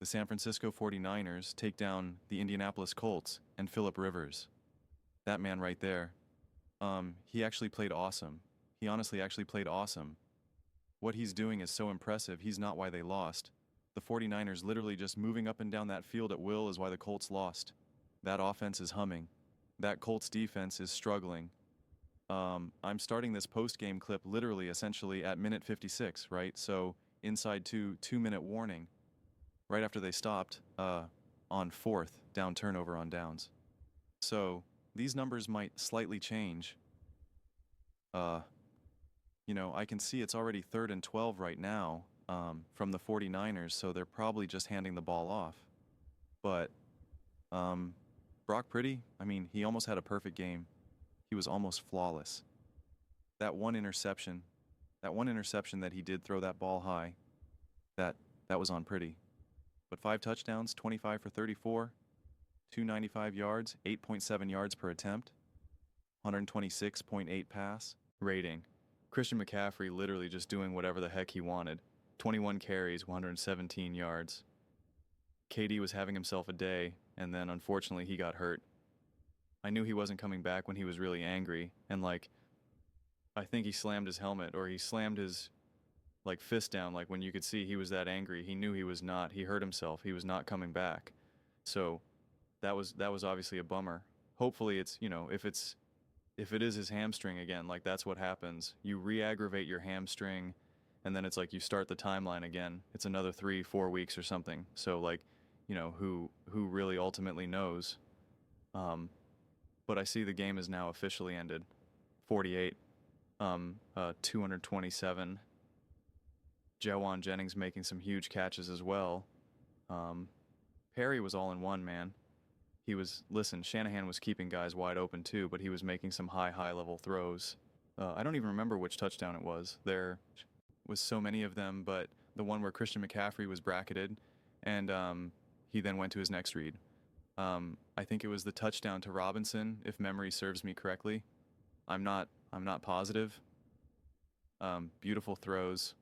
The San Francisco 49ers take down the Indianapolis Colts and Phillip Rivers. That man right there. He actually played awesome. He honestly actually played awesome. What he's doing is so impressive. He's not why they lost. The 49ers literally just moving up and down that field at will is why the Colts lost. That offense is humming. That Colts defense is struggling. I'm starting this post-game clip literally essentially at minute 56, right? So inside 2-minute warning, right after they stopped on fourth, down turnover on downs. So these numbers might slightly change. I can see it's already 3rd and 12 right now from the 49ers, so they're probably just handing the ball off. But Brock Purdy, I mean, he almost had a perfect game. He was almost flawless. That one interception that he did throw that ball high, that was on Purdy. But 5 touchdowns, 25 for 34, 295 yards, 8.7 yards per attempt, 126.8 pass rating. Christian McCaffrey literally just doing whatever the heck he wanted. 21 carries, 117 yards. KD was having himself a day, and then unfortunately he got hurt. I knew he wasn't coming back when he was really angry, and I think he slammed his helmet, or he slammed his fist down, when you could see he was that angry. He knew he hurt himself. He was not coming back. So that was obviously a bummer. Hopefully it's, if it is his hamstring again, that's what happens. You re-aggravate your hamstring, and then it's you start the timeline again. It's another 3-4 weeks or something. So who really ultimately knows? But I see the game is now officially ended. 48, 227. Jawan Jennings making some huge catches as well. Perry was all in one, man. Shanahan was keeping guys wide open too, but he was making some high level throws. I don't even remember which touchdown it was. There was so many of them, but the one where Christian McCaffrey was bracketed, and he then went to his next read. I think it was the touchdown to Robinson, if memory serves me correctly. I'm not positive. Beautiful throws,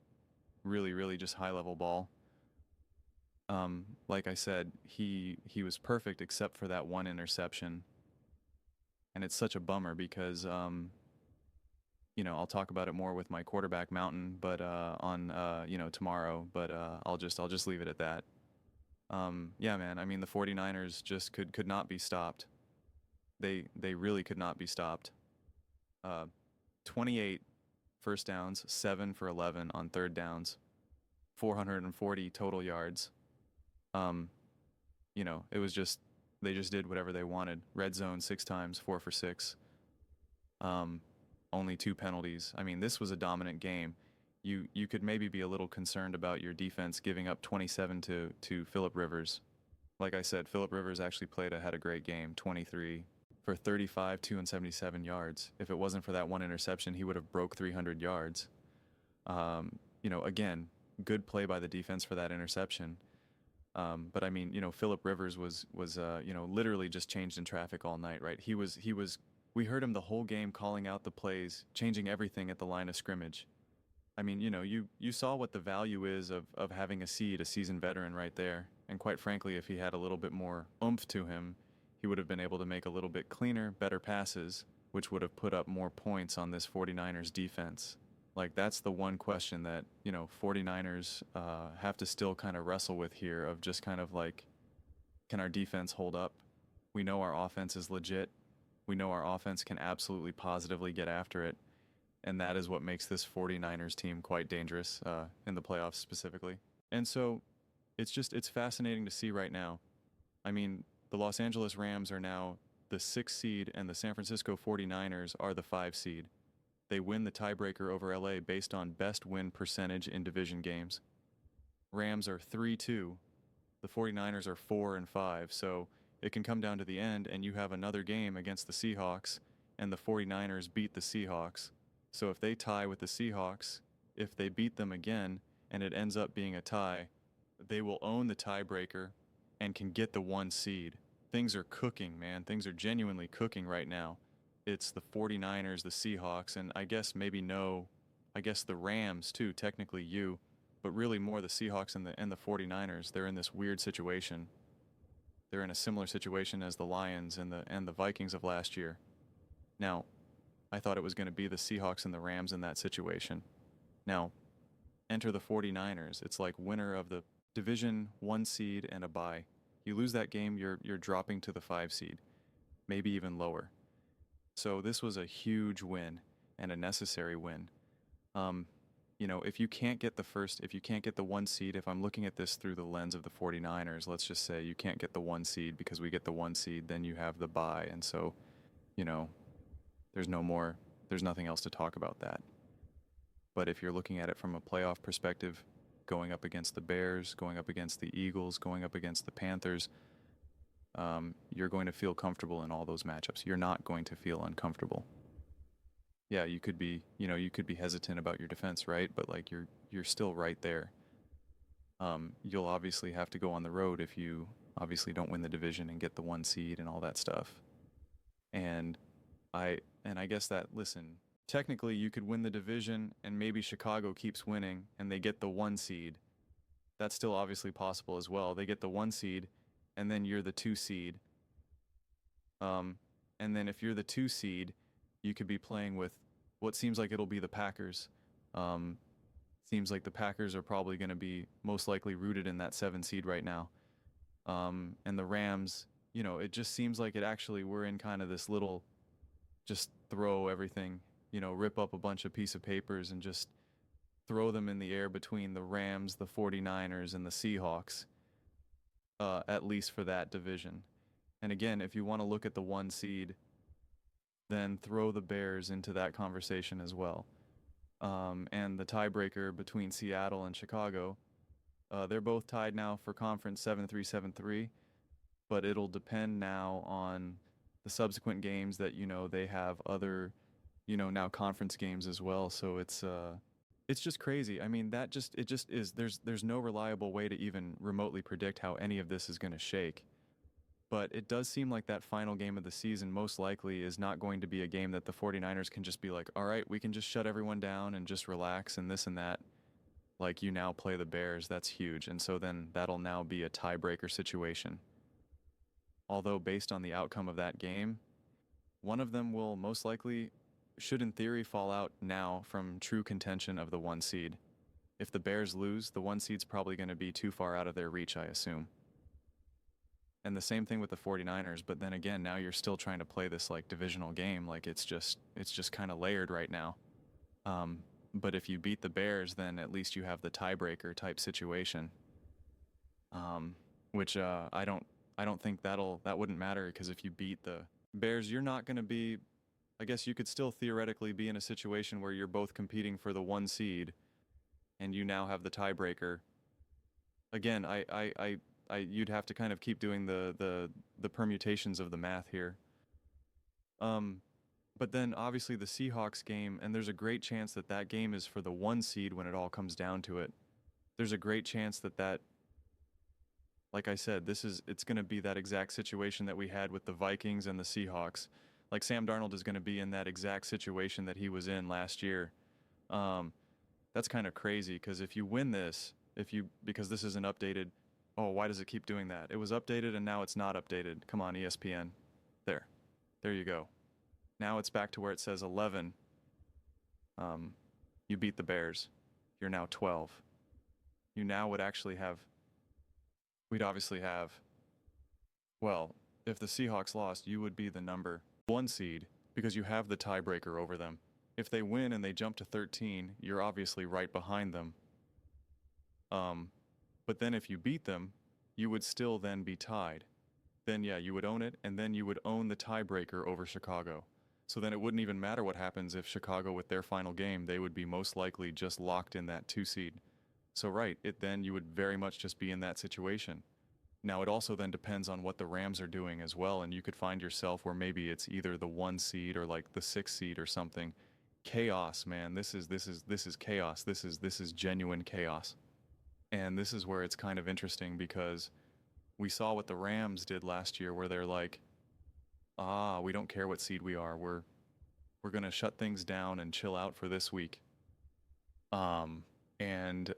really just high level ball. Like I said, he was perfect except for that one interception. And it's such a bummer because I'll talk about it more with my quarterback mountain, but on tomorrow, but I'll just leave it at that. Yeah, man, I mean the 49ers just could not be stopped. They really could not be stopped. 28 first downs, 7 for 11 on third downs, 440 total yards. It was just, they just did whatever they wanted. Red zone 6 times, 4 for 6. Only 2 penalties. I mean, this was a dominant game. You could maybe be a little concerned about your defense giving up 27 to Phillip Rivers. Like I said, Phillip Rivers actually had a great game, 23 for 35, 277 yards. If it wasn't for that one interception, he would have broke 300 yards. Again, good play by the defense for that interception. But I mean, Phillip Rivers was literally just changed in traffic all night, right? We heard him the whole game calling out the plays, changing everything at the line of scrimmage. I mean, you saw what the value is of having a seasoned veteran right there. And quite frankly, if he had a little bit more oomph to him, he would have been able to make a little bit cleaner, better passes, which would have put up more points on this 49ers defense. That's the one question that, 49ers have to still kind of wrestle with here of just kind of can our defense hold up? We know our offense is legit. We know our offense can absolutely positively get after it. And that is what makes this 49ers team quite dangerous in the playoffs specifically. And so it's fascinating to see right now. I mean, the Los Angeles Rams are now the 6th seed and the San Francisco 49ers are the 5 seed. They win the tiebreaker over LA based on best win percentage in division games. Rams are 3-2. The 49ers are 4-5. So it can come down to the end and you have another game against the Seahawks and the 49ers beat the Seahawks. So if they tie with the Seahawks, if they beat them again and it ends up being a tie, they will own the tiebreaker and can get the 1 seed. Things are cooking, man. Things are genuinely cooking right now. It's the 49ers, the Seahawks, and I guess the Rams too, technically but really more the Seahawks and the 49ers. They're in this weird situation. They're in a similar situation as the Lions and the Vikings of last year. Now, I thought it was going to be the Seahawks and the Rams in that situation. Now, enter the 49ers. It's like winner of the division 1 seed and a bye. You lose that game, you're dropping to the 5 seed, maybe even lower. So this was a huge win and a necessary win. If you can't get if you can't get the 1 seed, if I'm looking at this through the lens of the 49ers, let's just say you can't get the 1 seed because we get the 1 seed, then you have the bye. And so, there's nothing else to talk about that. But if you're looking at it from a playoff perspective, going up against the Bears, going up against the Eagles, going up against the Panthers, you're going to feel comfortable in all those matchups. You're not going to feel uncomfortable. Yeah, you could be hesitant about your defense, right? But like you're still right there. You'll obviously have to go on the road if you obviously don't win the division and get the 1 seed and all that stuff. And I guess that, listen, technically you could win the division and maybe Chicago keeps winning and they get the 1 seed. That's still obviously possible as well. They get the 1 seed and then you're the 2 seed. And then if you're the 2 seed, you could be playing with what seems like it'll be the Packers. Seems like the Packers are probably going to be most likely rooted in that 7 seed right now. And the Rams, it just seems like we're in kind of this little, just throw everything, rip up a bunch of piece of papers and just throw them in the air between the Rams, the 49ers, and the Seahawks, at least for that division. And again, if you want to look at the 1 seed, then throw the Bears into that conversation as well. And the tiebreaker between Seattle and Chicago, they're both tied now for conference 7-3, 7-3, but it'll depend now on the subsequent games that, they have other, now conference games as well. So it's just crazy. I mean, it just is, there's no reliable way to even remotely predict how any of this is going to shake. But it does seem like that final game of the season most likely is not going to be a game that the 49ers can just be like, all right, we can just shut everyone down and just relax and this and that. Like, you now play the Bears, that's huge. And so then that'll now be a tiebreaker situation. Although based on the outcome of that game, one of them will most likely, should in theory fall out now from true contention of the 1 seed. If the Bears lose, the 1 seed's probably going to be too far out of their reach, I assume. And the same thing with the 49ers, but then again, now you're still trying to play this like divisional game, like it's just kind of layered right now. But if you beat the Bears, then at least you have the tiebreaker type situation. Which I don't think that wouldn't matter, because if you beat the Bears, you're not going to be, I guess you could still theoretically be in a situation where you're both competing for the 1 seed and you now have the tiebreaker. Again, you'd have to kind of keep doing the permutations of the math here. But then obviously the Seahawks game, and there's a great chance that game is for the 1 seed when it all comes down to it. There's a great chance that, like I said, it's going to be that exact situation that we had with the Vikings and the Seahawks. Like, Sam Darnold is going to be in that exact situation that he was in last year. That's kind of crazy, because if you win this, because this isn't updated. Oh, why does it keep doing that? It was updated and now it's not updated. Come on, ESPN. There you go. Now it's back to where it says 11. You beat the Bears. You're now 12. You now would actually have, we'd obviously have, well, if the Seahawks lost, you would be the number 1 seed because you have the tiebreaker over them. If they win and they jump to 13, you're obviously right behind them. But then if you beat them, you would still then be tied. Then yeah, you would own it, and then you would own the tiebreaker over Chicago. So then it wouldn't even matter what happens if Chicago, with their final game, they would be most likely just locked in that 2 seed. So right, then you would very much just be in that situation. Now it also then depends on what the Rams are doing as well, and you could find yourself where maybe it's either the 1 seed or like the 6 seed or something. Chaos, man. This is chaos. This is genuine chaos. And this is where it's kind of interesting, because we saw what the Rams did last year, where they're like, we don't care what seed we are. We're going to shut things down and chill out for this week. and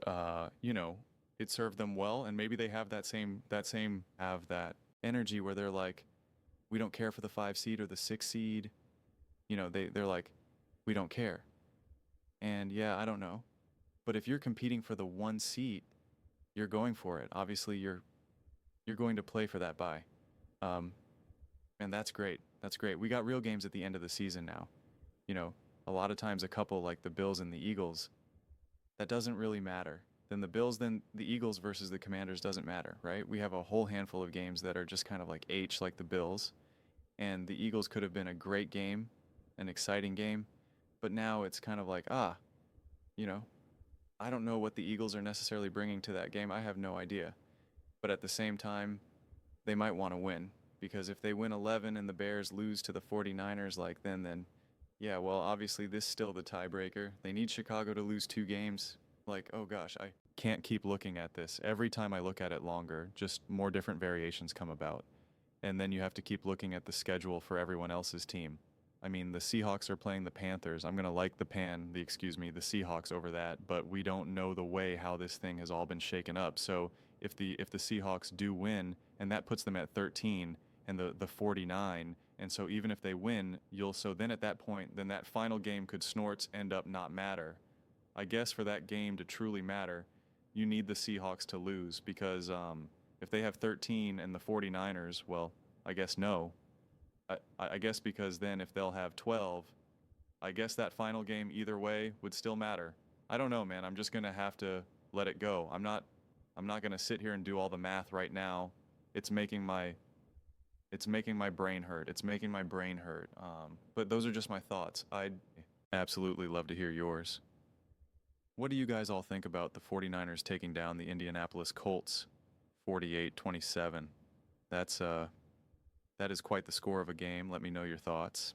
it served them well, and maybe they have that same have that energy where they're like, we don't care for the 5 seed or the 6 seed. They're like, we don't care. And yeah, I don't know. But if you're competing for the 1 seat, you're going for it. Obviously, you're going to play for that bye. Um, and that's great. That's great. We got real games at the end of the season now. You know, a lot of times a couple like the Bills and the Eagles, that doesn't really matter. Then the Eagles versus the Commanders doesn't matter, right? We have a whole handful of games that are just kind of like H, like the Bills. And the Eagles could have been a great game, an exciting game. But now it's kind of like, you know, I don't know what the Eagles are necessarily bringing to that game. I have no idea. But at the same time, they might want to win because if they win 11 and the Bears lose to the 49ers, like then yeah, well, obviously this is still the tiebreaker. They need Chicago to lose 2 games. Like, oh gosh, I can't keep looking at this. Every time I look at it longer, just more different variations come about. And then you have to keep looking at the schedule for everyone else's team. I mean, the Seahawks are playing the Panthers. I'm going to like the Seahawks over that, but we don't know the way how this thing has all been shaken up. So if the Seahawks do win, and that puts them at 13 and the 49, and so even if they win, so then at that point, then that final game could snorts end up not matter. I guess for that game to truly matter, you need the Seahawks to lose because if they have 13 and the 49ers, well, I guess no. I guess because then if they'll have 12, I guess that final game either way would still matter. I don't know, man. I'm just gonna have to let it go. I'm not gonna sit here and do all the math right now. It's making my it's making my brain hurt. It's making my brain hurt. But those are just my thoughts. I'd absolutely love to hear yours. What do you guys all think about the 49ers taking down the Indianapolis Colts 48-27? That's that is quite the score of a game. Let me know your thoughts.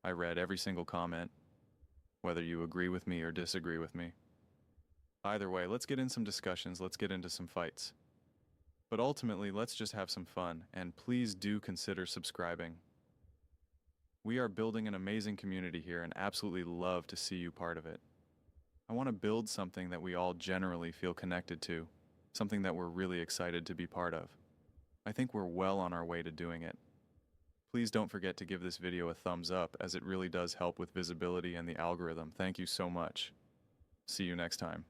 I read every single comment, whether you agree with me or disagree with me. Either way, let's get in some discussions, let's get into some fights. But ultimately, let's just have some fun, and please do consider subscribing. We are building an amazing community here and absolutely love to see you part of it. I want to build something that we all generally feel connected to, something that we're really excited to be part of. I think we're well on our way to doing it. Please don't forget to give this video a thumbs up as it really does help with visibility and the algorithm. Thank you so much. See you next time.